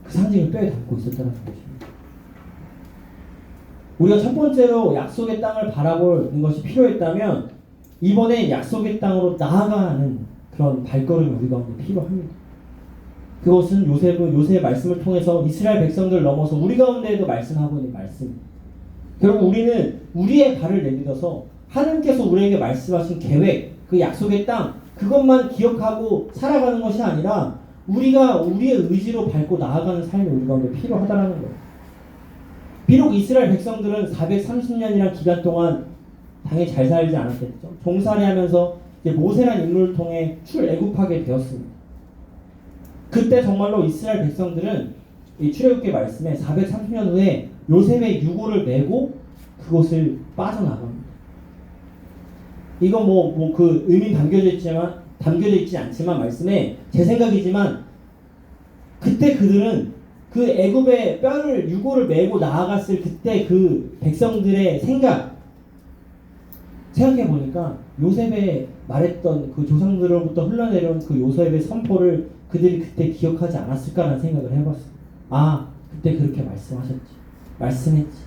그 상징을 뼈에 담고 있었다는 것입니다. 우리가 첫 번째로 약속의 땅을 바라보는 것이 필요했다면 이번에 약속의 땅으로 나아가는 그런 발걸음이 우리 가운데 필요합니다. 그것은 요셉의 말씀을 통해서 이스라엘 백성들을 넘어서 우리 가운데에도 말씀하고 있는 말씀. 결국 우리는 우리의 발을 내딛어서 하나님께서 우리에게 말씀하신 계획, 그 약속의 땅, 그것만 기억하고 살아가는 것이 아니라 우리가 우리의 의지로 밟고 나아가는 삶이 우리 가운데 필요하다는 거예요. 비록 이스라엘 백성들은 430년이라는 기간 동안 당연히 잘 살지 않았겠죠. 종살이하면서 모세라는 인물을 통해 출애굽하게 되었습니다. 그때 정말로 이스라엘 백성들은 이 출애굽기 말씀에 430년 후에 요셉의 유고를 메고 그것을 빠져나갑니다. 이건 그 의미 담겨져 있지 않지만 말씀에 제 생각이지만 그때 그들은 그 애굽의 뼈를 유고를 메고 나아갔을 그때 그 백성들의 생각해 보니까 요셉의 말했던 그 조상들로부터 흘러내려온 그 요셉의 선포를 그들이 그때 기억하지 않았을까라는 생각을 해봤어요. 아, 그때 그렇게 말씀했지.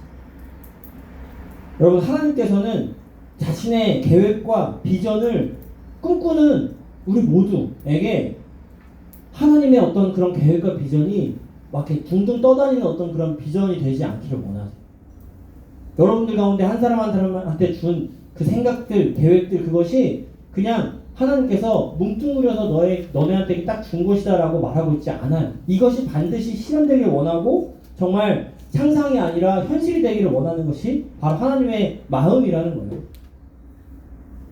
여러분, 하나님께서는 자신의 계획과 비전을 꿈꾸는 우리 모두에게 하나님의 어떤 그런 계획과 비전이 막 이렇게 둥둥 떠다니는 어떤 그런 비전이 되지 않기를 원하세요. 여러분들 가운데 한 사람 한 사람한테 준 그 생각들, 계획들, 그것이 그냥 하나님께서 뭉뚱그려서 너네한테 딱 준 것이다라고 말하고 있지 않아요. 이것이 반드시 실현되길 원하고 정말 상상이 아니라 현실이 되기를 원하는 것이 바로 하나님의 마음이라는 거예요.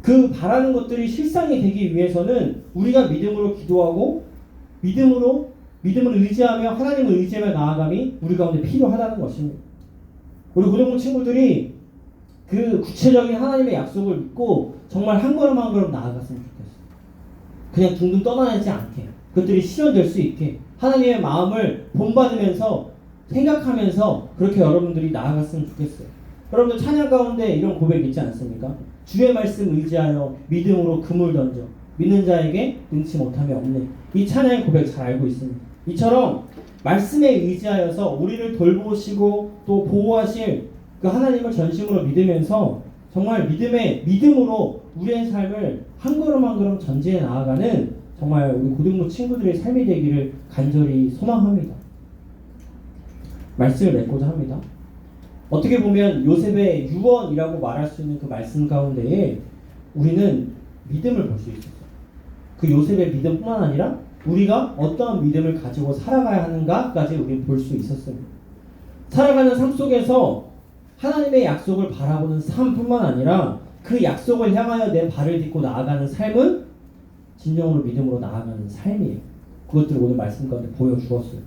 그 바라는 것들이 실상이 되기 위해서는 우리가 믿음으로 기도하고 믿음을 의지하며 하나님을 의지하며 나아감이 우리 가운데 필요하다는 것입니다. 우리 고등부 친구들이 그 구체적인 하나님의 약속을 믿고 정말 한 걸음 한 걸음 나아갔으면 좋겠어요. 그냥 둥둥 떠나지 않게, 그것들이 실현될 수 있게 하나님의 마음을 본받으면서 생각하면서 그렇게 여러분들이 나아갔으면 좋겠어요. 여러분들 찬양 가운데 이런 고백 있지 않습니까? 주의 말씀 의지하여 믿음으로 그물 던져 믿는 자에게 능치 못함이 없네. 이 찬양의 고백 잘 알고 있습니다. 이처럼 말씀에 의지하여서 우리를 돌보시고 또 보호하실 그 하나님을 전심으로 믿으면서 정말 믿음으로 우리의 삶을 한 걸음 한 걸음 전진해 나아가는 정말 우리 고등부 친구들의 삶이 되기를 간절히 소망합니다. 말씀을 맺고자 합니다. 어떻게 보면 요셉의 유언이라고 말할 수 있는 그 말씀 가운데에 우리는 믿음을 볼 수 있었어요. 그 요셉의 믿음뿐만 아니라 우리가 어떠한 믿음을 가지고 살아가야 하는가까지 우리는 볼 수 있었습니다. 살아가는 삶 속에서 하나님의 약속을 바라보는 삶뿐만 아니라 그 약속을 향하여 내 발을 딛고 나아가는 삶은 진정으로 믿음으로 나아가는 삶이에요. 그것들을 오늘 말씀 가운데 보여주었어요.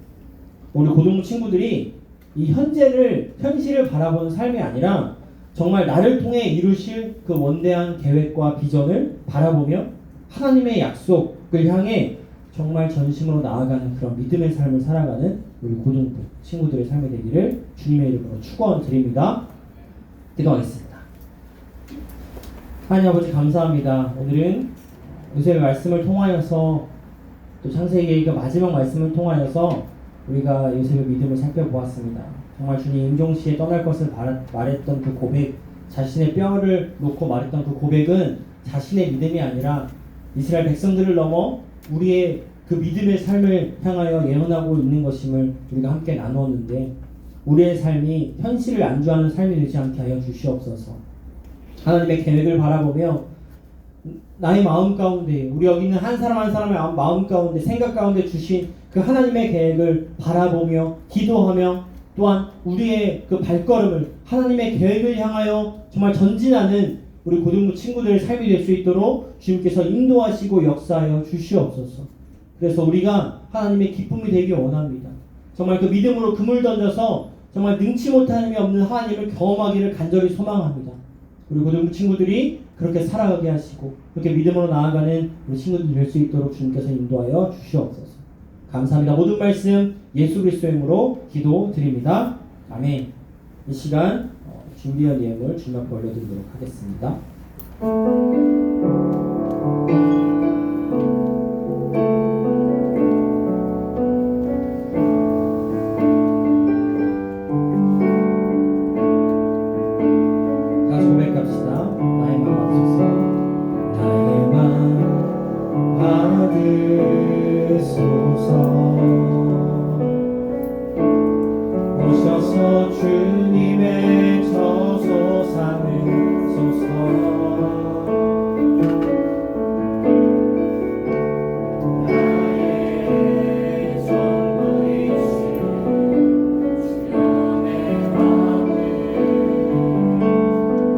우리 고등부 친구들이 이 현실을 바라보는 삶이 아니라 정말 나를 통해 이루실 그 원대한 계획과 비전을 바라보며 하나님의 약속을 향해 정말 전심으로 나아가는 그런 믿음의 삶을 살아가는 우리 고등부 친구들의 삶이 되기를 주님의 이름으로 축원 드립니다. 기도하겠습니다. 하나님 아버지 감사합니다. 오늘은 요셉의 말씀을 통하여서 또 창세기의 마지막 말씀을 통하여서 우리가 요셉의 믿음을 살펴보았습니다. 정말 주님 임종시에 떠날 것을 말했던 그 고백, 자신의 뼈를 놓고 말했던 그 고백은 자신의 믿음이 아니라 이스라엘 백성들을 넘어 우리의 그 믿음의 삶을 향하여 예언하고 있는 것임을 우리가 함께 나누었는데 우리의 삶이 현실을 안주하는 삶이 되지 않게 하여 주시옵소서. 하나님의 계획을 바라보며 나의 마음 가운데 우리 여기 있는 한 사람 한 사람의 마음 가운데 생각 가운데 주신 그 하나님의 계획을 바라보며 기도하며 또한 우리의 그 발걸음을 하나님의 계획을 향하여 정말 전진하는 우리 고등부 친구들의 삶이 될 수 있도록 주님께서 인도하시고 역사하여 주시옵소서. 그래서 우리가 하나님의 기쁨이 되기 원합니다. 정말 그 믿음으로 그물 던져서 정말 능치 못함이 없는 하나님을 경험하기를 간절히 소망합니다. 우리 고등부 친구들이 그렇게 살아가게 하시고 그렇게 믿음으로 나아가는 우리 친구들이 될 수 있도록 주님께서 인도하여 주시옵소서. 감사합니다. 모든 말씀 예수 그리스도의 이름으로 기도드립니다. 아멘. 이 시간 준비한 예물 주님 앞에 올려드리도록 하겠습니다. 다시 고백합시다. 나의 맘 받으소서. 나의 맘 받으소서. 오셔서 주님의 저소 삼으소서. 나의 전부이신 주님의 마음을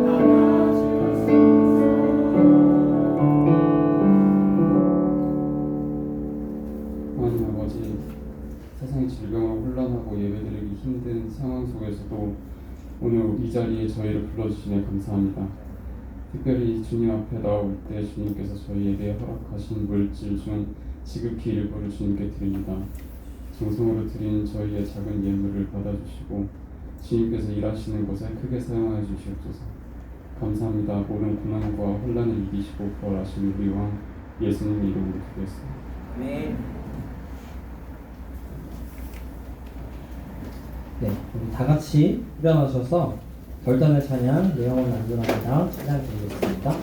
담아주소서. 하나님 아버지, 세상의 질병으로 혼란하고 예배드리기 힘든 상황 속에서도 오늘 이 자리에 저희를 불러주시니 감사합니다. 특별히 주님 앞에 나올 때 주님께서 저희에게 허락하신 물질 중 지극히 일부를 주님께 드립니다. 정성으로 드린 저희의 작은 예물을 받아주시고 주님께서 일하시는 곳에 크게 사용하여 주시옵소서. 감사합니다. 모든 고난과 혼란을 이기시고 부활하신 우리 왕 예수님 이름으로 기도했습니다. 아멘. 네, 우리 다 같이 일어나셔서 결단의 찬양 내용을 안전합니다. 찬양 드리겠습니다.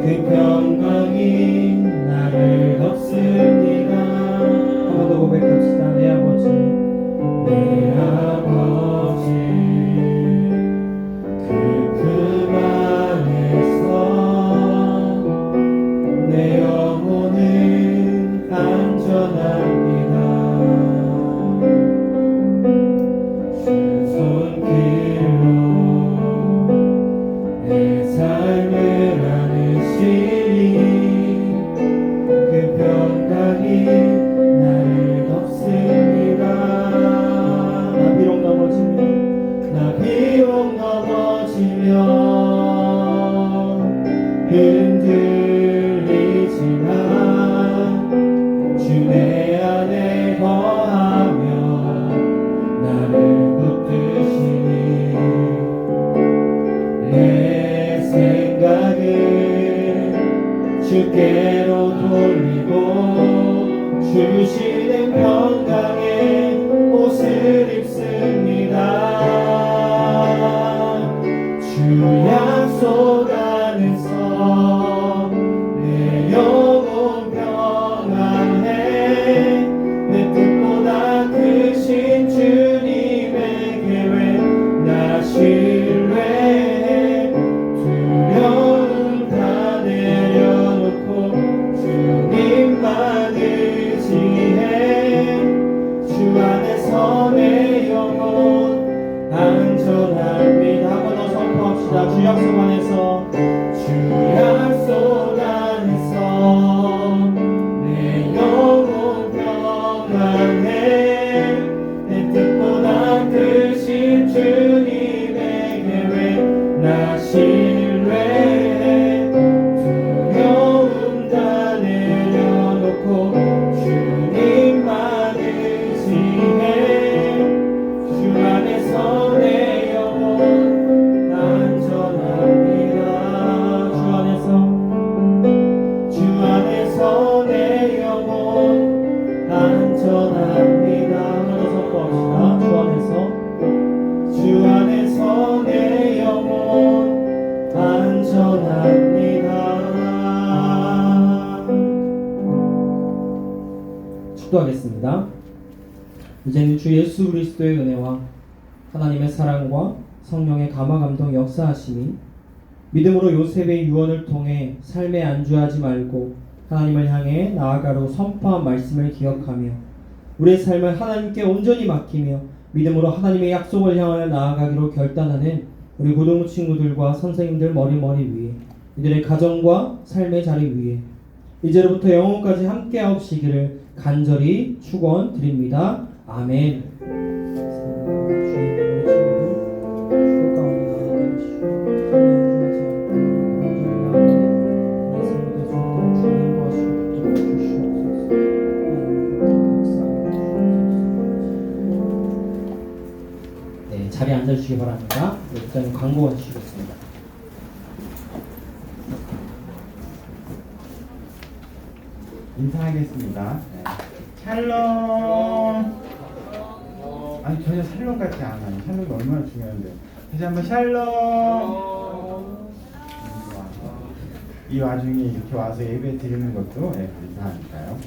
그 평강이 나를 덮습니다. 한 번 더 고백합시다. 내 아버지, 내 아버지, 그 안에서 내 영혼은 안전합니다. 주 손길로 내 삶을 안으시니 그 평강이 나를 덮습니다. 나 비록 넘어지면 흔들리지만 주 내 안에 거하며 나를 붙드시니 내 생각을 주께로 돌리고 주시는 평강의 옷을 입습니다. 주 약속 안에서 내 영혼 평안해. 내 뜻보다 크신 주님의 계획 나 신뢰해. 두려움 다 내려놓고 주님만 의지해. 주 안에서 내 영혼 안전합니다. 한 번 더 선포합시다. 주 약속 안에서, 주 약속 안에서 내 영혼 평안해. 내 뜻보다 크신 주님의 계획 나 신뢰해. 두려움 다 내려놓고 주님만 의지해. 주 안에서 내 영혼 안전합니다. 주 안에서 내 영혼 안전합니다. 하나 더 선포합시다. 주 안에서 내 영혼 안전합니다. 축도하겠습니다. 이제는 주 예수 그리스도의 은혜와 하나님의 사랑과 성령의 감화 감동 역사하심이 믿음으로 요셉의 유언을 통해 삶에 안주하지 말고 하나님을 향해 나아가로 선포한 말씀을 기억하며 우리의 삶을 하나님께 온전히 맡기며 믿음으로 하나님의 약속을 향하여 나아가기로 결단하는 우리 고등부 친구들과 선생님들 머리 위에, 이들의 가정과 삶의 자리 위에 이제로부터 영원까지 함께하옵시기를 간절히 축원드립니다. 아멘. 네, 자리에 앉아주시기 바랍니다. 네, 부장님 광고 해주시겠습니다. 인사하겠습니다. 네. 샬롬. 아니 전혀 샬롬 같지 않아요. 샬롬이 얼마나 중요한데. 다시 한번 샬롬. 이 와중에 이렇게 와서 예배 드리는 것도 감사하니까요.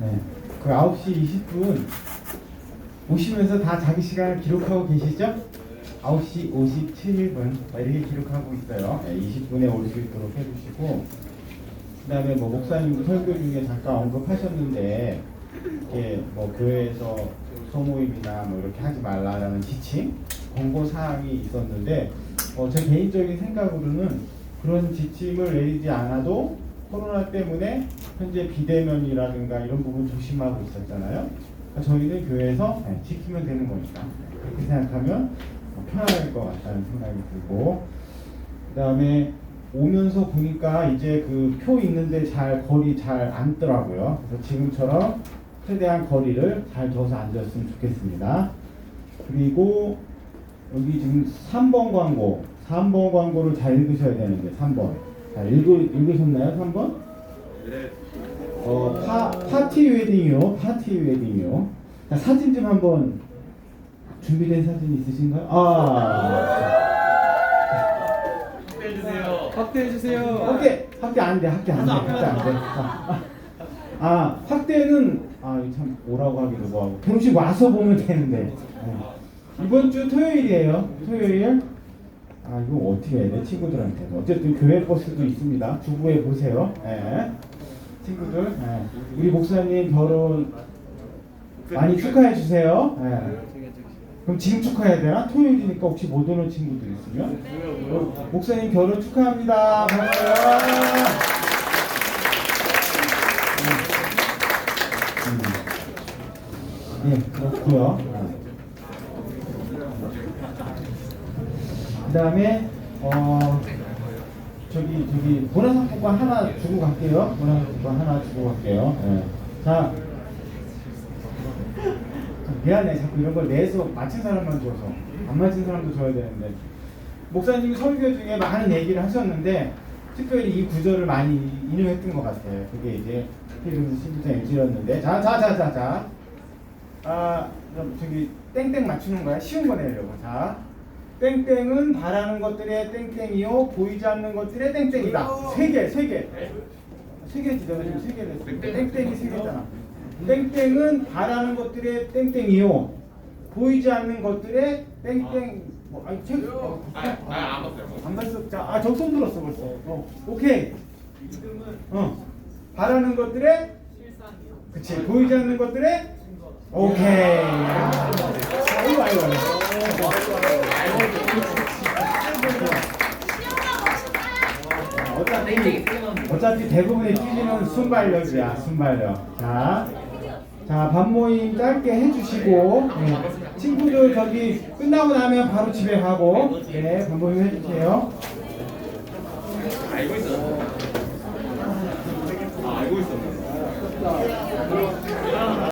네. 그 9시 20분 오시면서 다 자기 시간을 기록하고 계시죠? 9시 57분 이렇게 기록하고 있어요. 20분에 올 수 있도록 해주시고, 그 다음에 뭐 목사님도 설교 중에 잠깐 언급하셨는데, 이렇게 뭐 교회에서 소모임이나 뭐 이렇게 하지 말라라는 지침, 권고 사항이 있었는데, 제 개인적인 생각으로는 그런 지침을 내리지 않아도 코로나 때문에 현재 비대면이라든가 이런 부분 조심하고 있었잖아요. 그러니까 저희는 교회에서 지키면 되는 거니까 그렇게 생각하면 편할 것 같다는 생각이 들고, 그 다음에 오면서 보니까 이제 그 표 있는데 거리 잘 앉더라고요. 그래서 지금처럼 최대한 거리를 잘 둬서 앉았으면 좋겠습니다. 그리고 여기 지금 3번 광고를 잘 읽으셔야 되는데, 3번 잘 읽으셨나요? 3번? 네. 파티 웨딩이요. 자, 사진 좀 한번 준비된 사진 있으신가요? 준비해주세요. 확대해 주세요. 확대 안 돼. 확대 안 돼. 확대는 이거 참 오라고 하기도 뭐하고 동시 와서 보면 되는데. 이번 주 토요일이에요. 토요일. 이거 어떻게 해야 돼? 친구들한테. 어쨌든 교회 버스도 있습니다. 주부에 보세요. 친구들. 우리 목사님 결혼 많이 축하해 주세요. 그럼 지금 축하해야 되나? 토요일이니까 혹시 못 오는 친구들 있으면 목사님 결혼 축하합니다. 반가워요. 그렇고요. 그다음에 저기 문화상품권 하나 주고 갈게요. 문화상품권 하나 주고 갈게요. 자, 미안해. 자꾸 이런 걸 내서 맞힌 사람만 줘서 안 맞힌 사람도 줘야 되는데 목사님이 설교 중에 많은 얘기를 하셨는데 특별히 이 구절을 많이 인용했던 것 같아요. 그게 이제 필름 12장 1절이었는데 그럼 저기 땡땡 맞추는 거야. 쉬운 거 내려고. 자, 땡땡은 바라는 것들의 땡땡이요 보이지 않는 것들의 땡땡이다. 세 개지. 내가 지금 세 개를 했어. 땡땡이 세 개잖아. 땡땡은 바라는 것들의 땡땡이요 보이지 않는 것들의 땡땡. 안 봤어. 자, 저 손 들었어 벌써. 오케이. 바라는 것들의 그치. 보이지 않는 것들의 오케이. 아이고. 어차피 대부분의 퀴즈는 순발력이야. 순발력. 자, 반모임 짧게 해주시고 친구들 저기 끝나고 나면 바로 집에 가고 반모임 해주세요. 알고 있었네.